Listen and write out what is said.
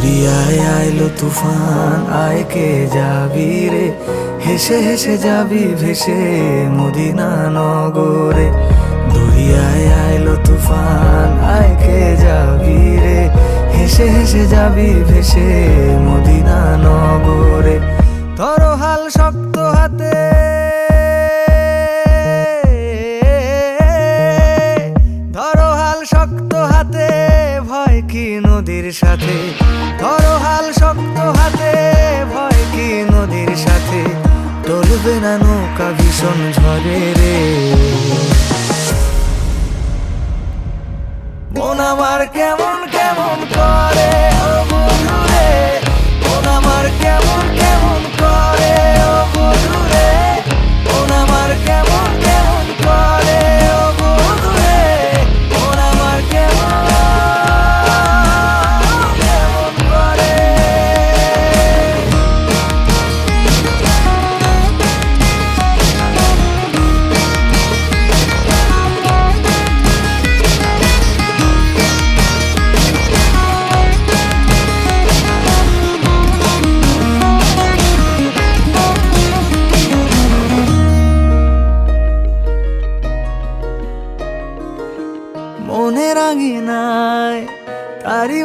দরিয়ায় আইলো তুফান, আয় কে যাবি রে, হেসে হেসে যাবি ভেসে মদিনা নগরে। দরিয়ায় আইলো তুফান, আয় কে যাবি রে, হেসে হেসে যাবি ভেসে মদিনা নগরে। ধরো হাল শক্ত হাতে, ধরো হাল শক্ত হাতে, ভয় কি নদীর সাথে। ধরো হাল শক্ত হাতে, ভয় কি নদীর সাথে। টলবে না নৌকা ভীষণ ঝড়ে রে। মন আমার কেমন কেমন করে ও বন্ধু রে, মন আমার কেমন কেমন করে ও বন্ধু রে, মন আমার কেমন কেমন করে ও বন্ধু রে, মন আমার কেমন কেমন করে। মনের আঙিনায় তারি